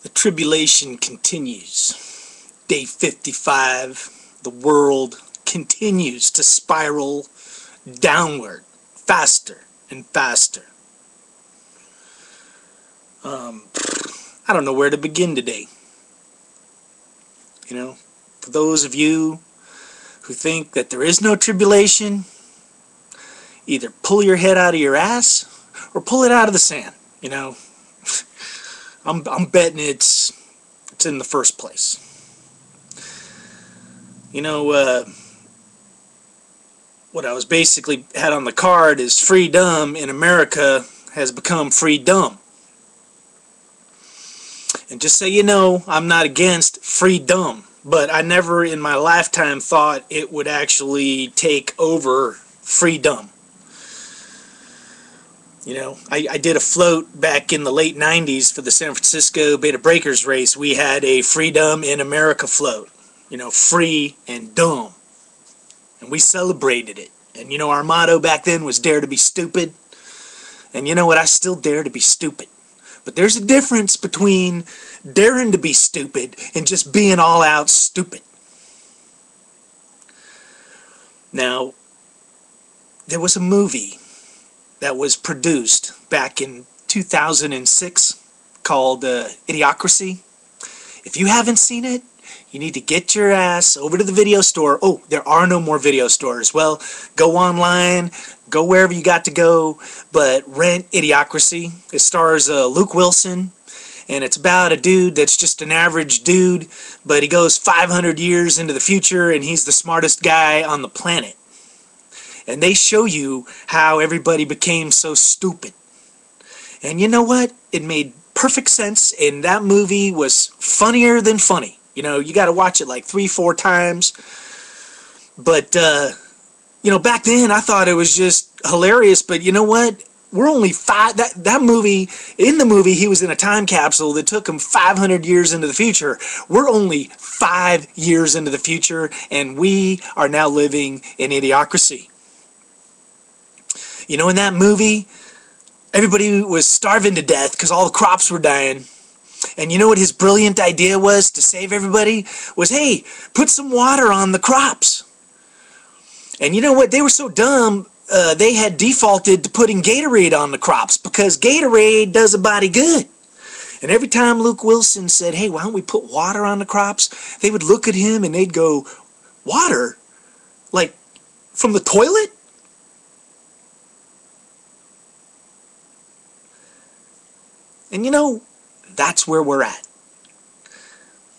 The tribulation continues. Day 55. The world continues to spiral downward, faster and faster. I don't know where to begin today. You know, for those of you who think that there is no tribulation, either pull your head out of your ass or pull it out of the sand. You know, I'm betting it's in the first place. You know, what I was basically had on the card is freedom in America has become free dumb. And just so you know, I'm not against freedom, but I never in my lifetime thought it would actually take over freedom. You know, I did a float back in the late 90s for the San Francisco Beta Breakers race. We had a Freedom in America float. You know, free and dumb. And we celebrated it. And you know, our motto back then was dare to be stupid. And you know what? I still dare to be stupid. But there's a difference between daring to be stupid and just being all out stupid. Now, there was a movie that was produced back in 2006 called Idiocracy. If you haven't seen it, you need to get your ass over to the video store. Oh, there are no more video stores. Well, go online, go wherever you got to go, but rent Idiocracy. It stars Luke Wilson, and it's about a dude that's just an average dude, but he goes 500 years into the future, and he's the smartest guy on the planet. And they show you how everybody became so stupid. And you know what? It made perfect sense, and that movie was funnier than funny. You know, you got to watch it like 3-4 times. But, you know, back then I thought it was just hilarious. But you know what? We're only that movie, in the movie, he was in a time capsule that took him 500 years into the future. We're only 5 years into the future, and we are now living in Idiocracy. You know, in that movie, everybody was starving to death because all the crops were dying. And you know what his brilliant idea was to save everybody? Was, hey, put some water on the crops. And you know what? They were so dumb, they had defaulted to putting Gatorade on the crops because Gatorade does a body good. And every time Luke Wilson said, hey, why don't we put water on the crops? They would look at him and they'd go, water? Like, from the toilet? And you know, that's where we're at.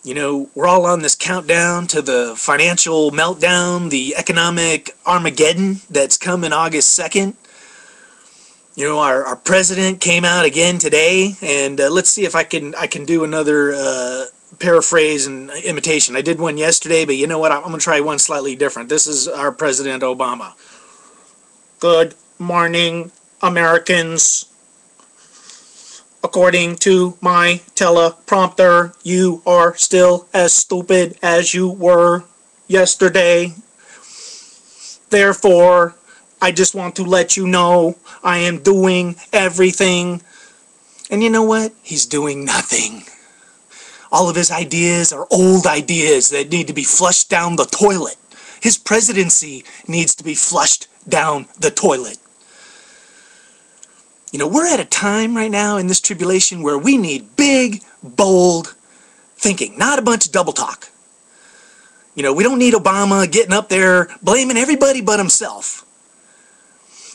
You know, we're all on this countdown to the financial meltdown, the economic Armageddon that's coming August 2nd. You know, our president came out again today, and let's see if I can do another paraphrase and imitation. I did one yesterday, but you know what? I'm going to try one slightly different. This is our President Obama. Good morning, Americans. According to my teleprompter, you are still as stupid as you were yesterday. Therefore, I just want to let you know I am doing everything. And you know what? He's doing nothing. All of his ideas are old ideas that need to be flushed down the toilet. His presidency needs to be flushed down the toilet. You know, we're at a time right now in this tribulation where we need big, bold thinking, not a bunch of double talk. You know, we don't need Obama getting up there blaming everybody but himself.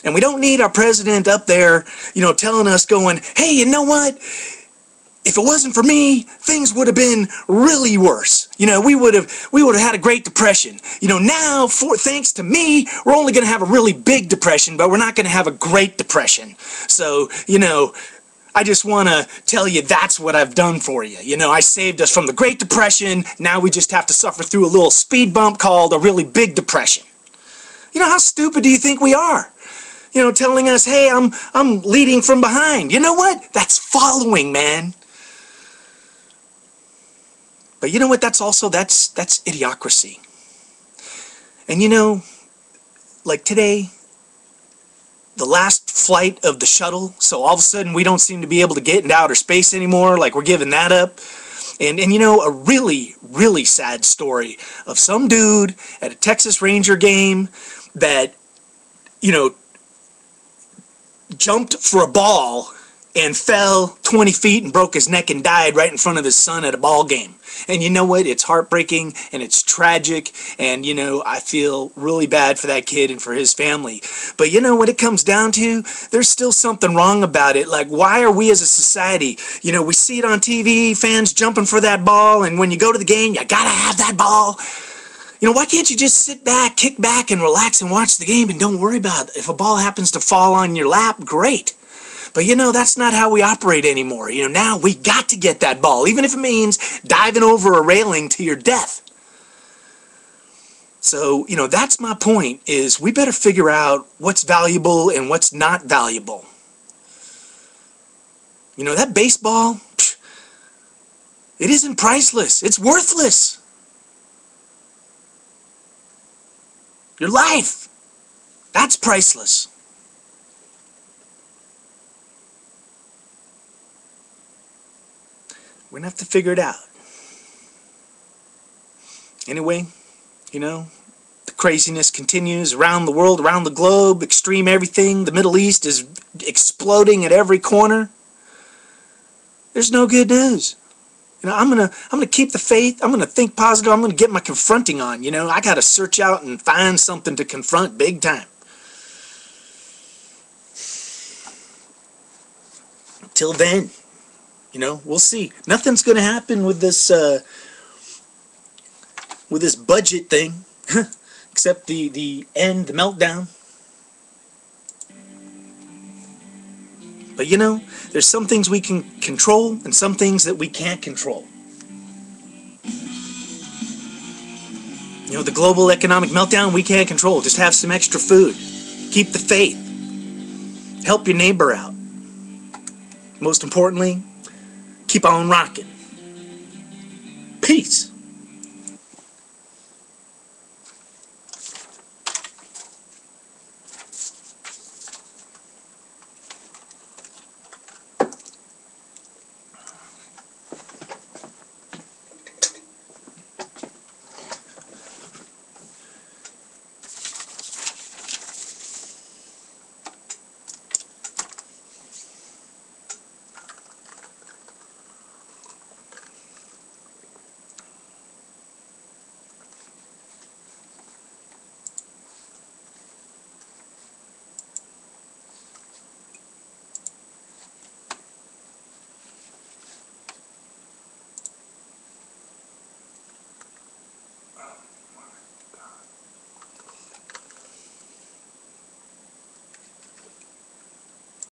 And we don't need our president up there, you know, telling us going, hey, you know what? If it wasn't for me, things would have been really worse. You know, we would have had a Great Depression. You know, now, thanks to me, we're only going to have a really big depression, but we're not going to have a Great Depression. So, you know, I just want to tell you that's what I've done for you. You know, I saved us from the Great Depression. Now we just have to suffer through a little speed bump called a really big depression. You know, how stupid do you think we are? You know, telling us, hey, I'm leading from behind. You know what? That's following, man. But you know what? That's idiocracy. And you know, like today, the last flight of the shuttle, so all of a sudden we don't seem to be able to get into outer space anymore, like we're giving that up. And you know, a really, really sad story of some dude at a Texas Ranger game that, you know, jumped for a ball and fell 20 feet and broke his neck and died right in front of his son at a ball game. And you know what? It's heartbreaking and it's tragic, and you know, I feel really bad for that kid and for his family. But you know, when it comes down to, there's still something wrong about it. Like, why are we as a society, you know, we see it on TV, fans jumping for that ball, and when you go to the game, you gotta have that ball. You know, why can't you just sit back, kick back, and relax and watch the game and don't worry about it? If a ball happens to fall on your lap, great. But you know, that's not how we operate anymore. You know, now we got to get that ball, even if it means diving over a railing to your death. So, you know, that's my point, is we better figure out what's valuable and what's not valuable. You know, that baseball, it isn't priceless. It's worthless. Your life, that's priceless. We're going to have to figure it out. Anyway, you know, the craziness continues around the world, around the globe, extreme everything. The Middle East is exploding at every corner. There's no good news. You know, I'm gonna keep the faith. I'm gonna think positive. I'm gonna get my confronting on. You know, I gotta search out and find something to confront big time. Till then, you know, we'll see. Nothing's gonna happen with this budget thing, except the end, the meltdown. But you know, there's some things we can control and some things that we can't control. You know, the global economic meltdown we can't control. Just have some extra food. Keep the faith. Help your neighbor out. Most importantly, keep on rocking. Peace.